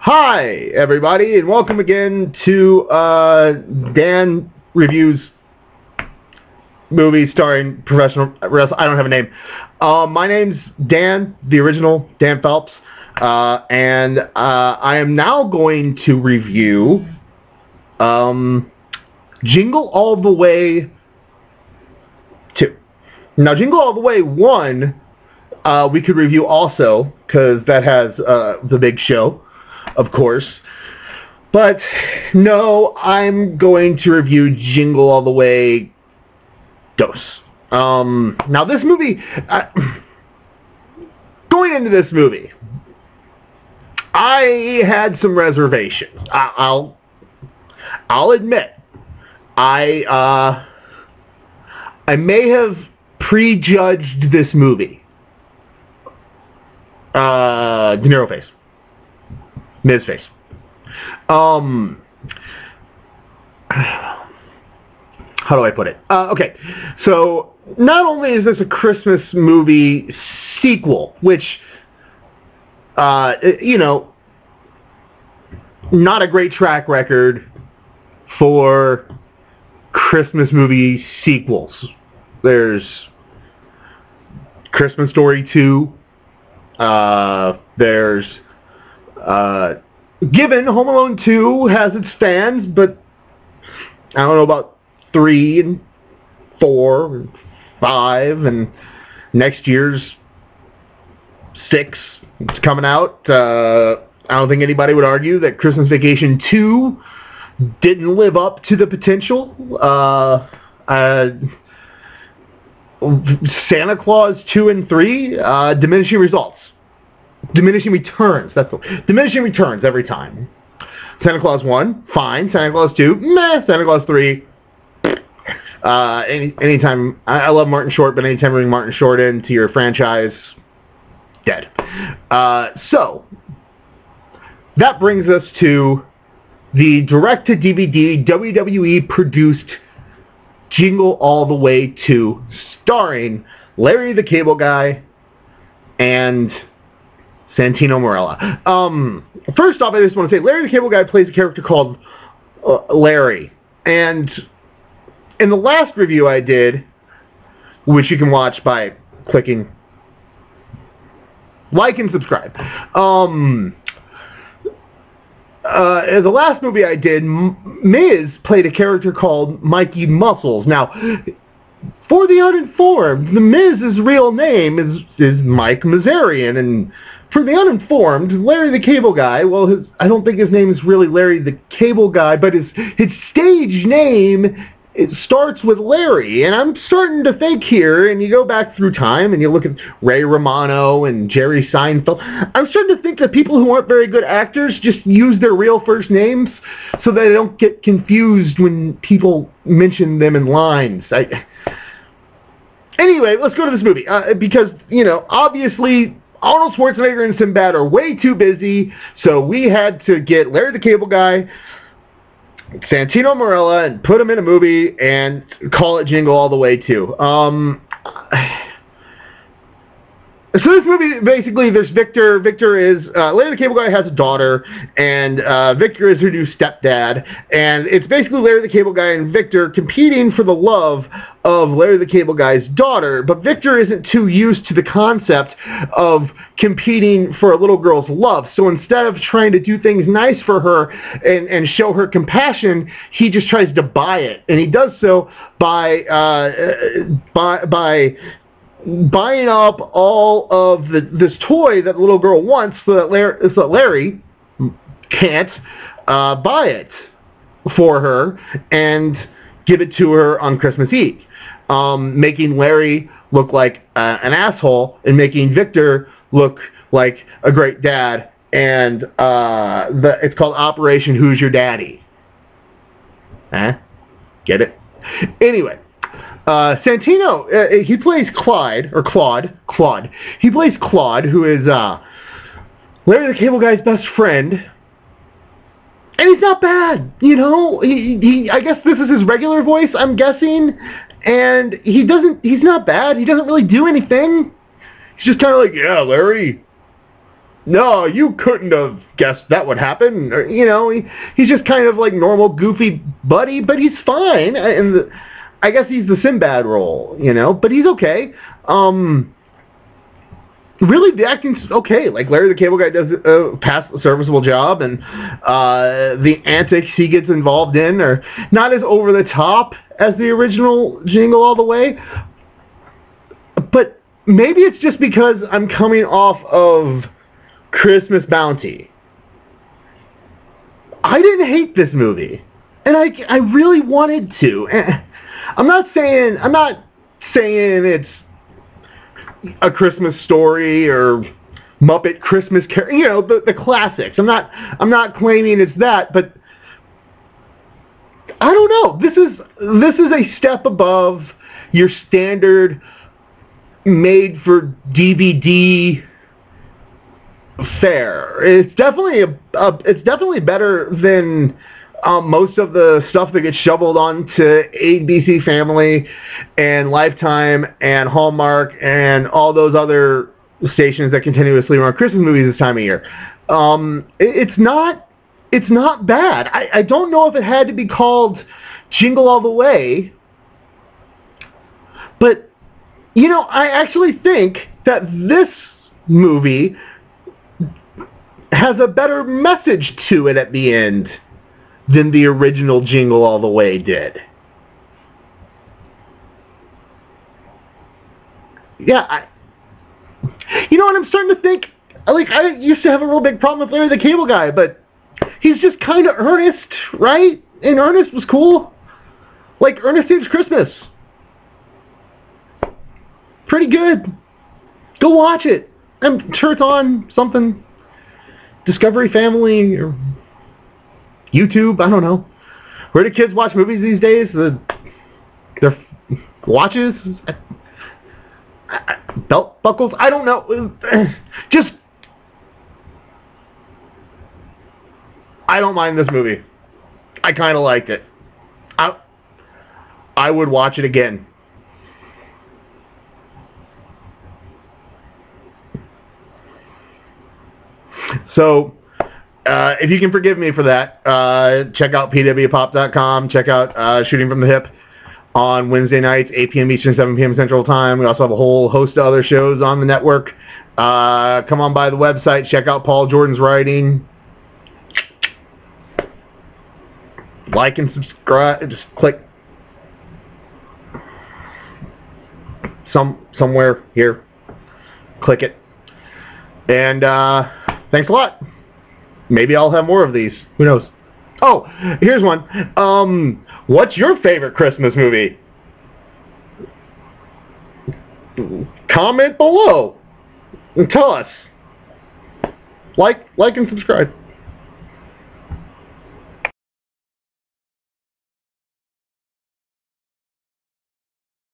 Hi, everybody, and welcome again to Dan Reviews movie starring professional wrestling. I don't have a name. My name's Dan, the original Dan Phelps, and I am now going to review Jingle All The Way 2. Now, Jingle All The Way 1, we could review also, because that has the big show, of course. But no, I'm going to review Jingle All The Way Dos. Now this movie, going into this movie, I had some reservations. I'll admit, I may have prejudged this movie. De Niro face. Miz face. How do I put it? Okay, so not only is this a Christmas movie sequel, which, you know, not a great track record for Christmas movie sequels. There's Christmas Story 2. There's given Home Alone 2 has its fans, but I don't know about 3 and 4 and 5, and next year's 6 is coming out. I don't think anybody would argue that Christmas Vacation 2 didn't live up to the potential. Santa Claus 2 and 3, diminishing results. Diminishing returns. That's diminishing returns every time. Santa Claus 1, fine. Santa Claus 2, meh. Santa Claus 3, anytime. I love Martin Short, but anytime you bring Martin Short into your franchise, dead. So that brings us to the direct-to-DVD WWE produced Jingle All The Way 2, starring Larry the Cable Guy and Santino Marella. First off, I just want to say Larry the Cable Guy plays a character called Larry. And in the last review I did, which you can watch by clicking like and subscribe. In the last movie I did, Miz played a character called Mikey Muscles. Now, for the uninformed, the Miz's real name is Mike Mazarian, and for the uninformed, Larry the Cable Guy, well, I don't think his name is really Larry the Cable Guy, but his stage name, it starts with Larry. And I'm starting to think here, and you go back through time, and you look at Ray Romano and Jerry Seinfeld, I'm starting to think that people who aren't very good actors just use their real first names so that they don't get confused when people mention them in lines. Anyway, let's go to this movie, because, you know, obviously Arnold Schwarzenegger and Sinbad are way too busy, so we had to get Larry the Cable Guy, Santino Marella, and put him in a movie and call it Jingle All The Way 2. So this movie, basically, there's Victor. Victor is, Larry the Cable Guy has a daughter, and Victor is her new stepdad. And it's basically Larry the Cable Guy and Victor competing for the love of Larry the Cable Guy's daughter. But Victor isn't too used to the concept of competing for a little girl's love. So instead of trying to do things nice for her and show her compassion, he just tries to buy it. And he does so by buying up all of this toy that the little girl wants so that Larry can't buy it for her and give it to her on Christmas Eve, making Larry look like an asshole and making Victor look like a great dad. And it's called Operation Who's Your Daddy? Get it? Anyway. Santino, he plays Claude. He plays Claude, who is Larry the Cable Guy's best friend. And he's not bad, you know. I guess this is his regular voice, I'm guessing. And he's not bad. He doesn't really do anything. He's just kind of like, yeah, Larry, no, you couldn't have guessed that would happen. Or, he's just kind of like normal, goofy buddy, but he's fine. And I guess he's the Sinbad role, but he's okay. Really, the acting's okay. Like, Larry the Cable Guy does a serviceable job, and the antics he gets involved in are not as over the top as the original Jingle All the Way. But maybe it's just because I'm coming off of Christmas Bounty. I didn't hate this movie, and I really wanted to. I'm not saying it's A Christmas Story or Muppet Christmas Carol, the classics. I'm not claiming it's that, but I don't know. This is a step above your standard made for DVD fare. It's definitely better than most of the stuff that gets shoveled onto ABC Family and Lifetime and Hallmark and all those other stations that continuously run Christmas movies this time of year. It's not bad. I don't know if it had to be called Jingle All the Way, but I actually think that this movie has a better message to it at the end than the original Jingle All the Way did. Yeah, I'm starting to think, like, I used to have a real big problem with Larry the Cable Guy, but he's just kind of Ernest, right? And Ernest was cool. Like, Ernest Saves Christmas. Pretty good. Go watch it. I'm sure it's on something. Discovery Family or YouTube, I don't know. Where do kids watch movies these days? Their watches? Belt buckles? I don't know. Just, I don't mind this movie. I kind of liked it. I would watch it again. So, if you can forgive me for that, check out pwpop.com. Check out Shooting from the Hip on Wednesday nights, 8 p.m. Eastern, 7 p.m. Central Time. We also have a whole host of other shows on the network. Come on by the website. Check out Paul Jordan's writing. Like and subscribe. Just click somewhere here. Click it. And thanks a lot. Maybe I'll have more of these. Who knows? Oh, here's one. What's your favorite Christmas movie? Comment below and tell us. Like and subscribe.